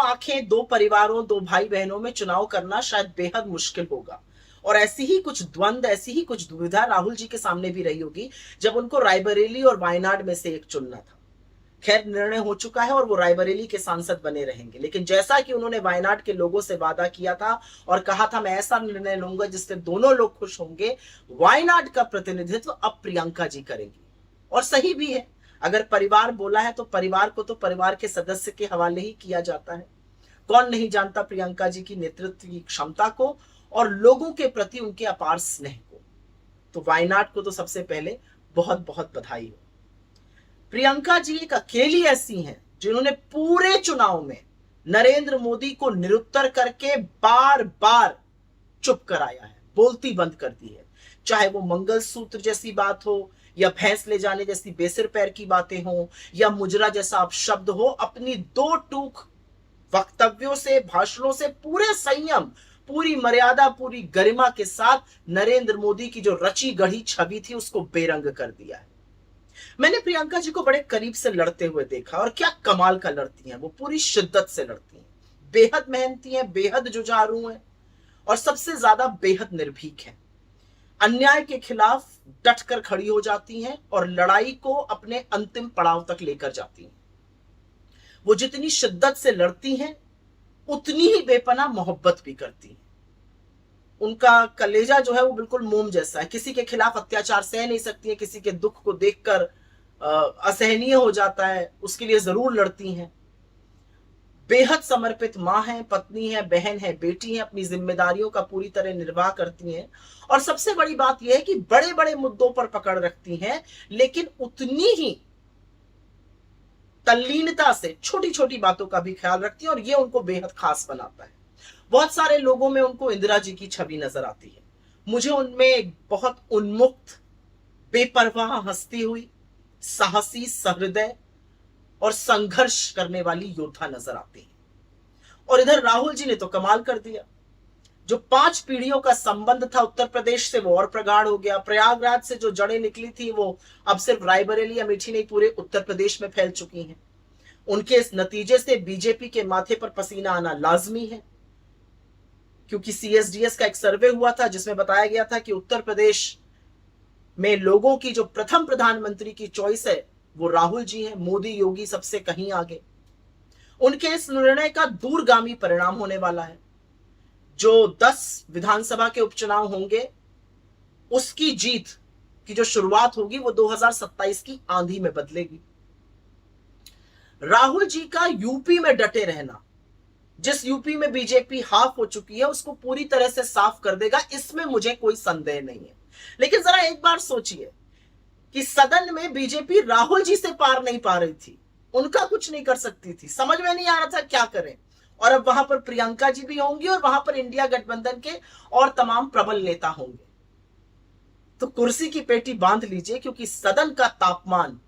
आंखें दो परिवारों, दो भाई बहनों में चुनाव करना शायद बेहद मुश्किल होगा। और ऐसी ही कुछ द्वंद, ऐसी ही कुछ दुविधा राहुल जी के सामने भी रही होगी जब उनको रायबरेली और वायनाड में से एक चुनना था। खैर, निर्णय हो चुका है और वो रायबरेली के सांसद बने रहेंगे, लेकिन जैसा कि उन्होंने वायनाड के लोगों से वादा किया था और कहा था मैं ऐसा निर्णय लूंगा जिससे दोनों लोग खुश होंगे, वायनाड का प्रतिनिधित्व अब प्रियंका जी करेंगी। और सही भी है, अगर परिवार बोला है तो परिवार को तो परिवार के सदस्य के हवाले ही किया जाता है। कौन नहीं जानता प्रियंका जी की नेतृत्व की क्षमता को और लोगों के प्रति उनके अपार स्नेह को। तो वायनाड को तो सबसे पहले बहुत बहुत बधाई हो। प्रियंका जी एक अकेली ऐसी हैं जिन्होंने पूरे चुनाव में नरेंद्र मोदी को निरुत्तर करके बार बार चुप कराया है, बोलती बंद कर दी है। चाहे वो मंगलसूत्र जैसी बात हो, या भैंस ले जाने जैसी बेसिर पैर की बातें हो, या मुजरा जैसा अपशब्द हो, अपनी दो टूक वक्तव्यों से, भाषणों से पूरे संयम, पूरी मर्यादा, पूरी गरिमा के साथ नरेंद्र मोदी की जो रची गढ़ी छवि थी उसको बेरंग कर दिया है। मैंने प्रियंका जी को बड़े करीब से लड़ते हुए देखा और क्या कमाल का लड़ती हैं। वो पूरी शिद्दत से लड़ती हैं, बेहद मेहनती हैं, बेहद जुझारू हैं और सबसे ज्यादा बेहद निर्भीक हैं। अन्याय के खिलाफ डटकर खड़ी हो जाती हैं और लड़ाई को अपने अंतिम पड़ाव तक लेकर जाती हैं। वो जितनी शिद्दत से लड़ती हैं उतनी ही बेपनाह मोहब्बत भी करती हैं। उनका कलेजा जो है वो बिल्कुल मोम जैसा है, किसी के खिलाफ अत्याचार सह नहीं सकती है, किसी के दुख को देखकर असहनीय हो जाता है, उसके लिए जरूर लड़ती हैं। बेहद समर्पित मां है, पत्नी है, बहन है, बेटी है, अपनी जिम्मेदारियों का पूरी तरह निर्वाह करती हैं। और सबसे बड़ी बात यह है कि बड़े बड़े मुद्दों पर पकड़ रखती हैं, लेकिन उतनी ही तल्लीनता से छोटी छोटी बातों का भी ख्याल रखती हैं और ये उनको बेहद खास बनाता है। बहुत सारे लोगों में उनको इंदिरा जी की छवि नजर आती है, मुझे उनमें एक बहुत उन्मुक्त, बेपरवाह हंसती हुई, साहसी, सहृदय और संघर्ष करने वाली योद्धा नजर आती है। और इधर राहुल जी ने तो कमाल कर दिया। जो 5 पीढ़ियों का संबंध था उत्तर प्रदेश से वो और प्रगाढ़ हो गया। प्रयागराज से जो जड़ें निकली थी वो अब सिर्फ रायबरेली, अमेठी नहीं, पूरे उत्तर प्रदेश में फैल चुकी हैं। उनके इस नतीजे से बीजेपी के माथे पर पसीना आना लाजमी है, क्योंकि सीएसडीएस का एक सर्वे हुआ था जिसमें बताया गया था कि उत्तर प्रदेश में लोगों की जो प्रथम प्रधानमंत्री की चॉइस है वो राहुल जी हैं, मोदी योगी सबसे कहीं आगे। उनके इस निर्णय का दूरगामी परिणाम होने वाला है। जो 10 विधानसभा के उपचुनाव होंगे उसकी जीत की जो शुरुआत होगी वो 2027 की आंधी में बदलेगी। राहुल जी का यूपी में डटे रहना, जिस यूपी में बीजेपी हाफ हो चुकी है, उसको पूरी तरह से साफ कर देगा, इसमें मुझे कोई संदेह नहीं है। लेकिन जरा एक बार सोचिए कि सदन में बीजेपी राहुल जी से पार नहीं पा रही थी, उनका कुछ नहीं कर सकती थी, समझ में नहीं आ रहा था क्या करें। और अब वहां पर प्रियंका जी भी होंगी और वहां पर इंडिया गठबंधन के और तमाम प्रबल नेता होंगे। तो कुर्सी की पेटी बांध लीजिए, क्योंकि सदन का तापमान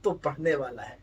तो बढ़ने वाला है।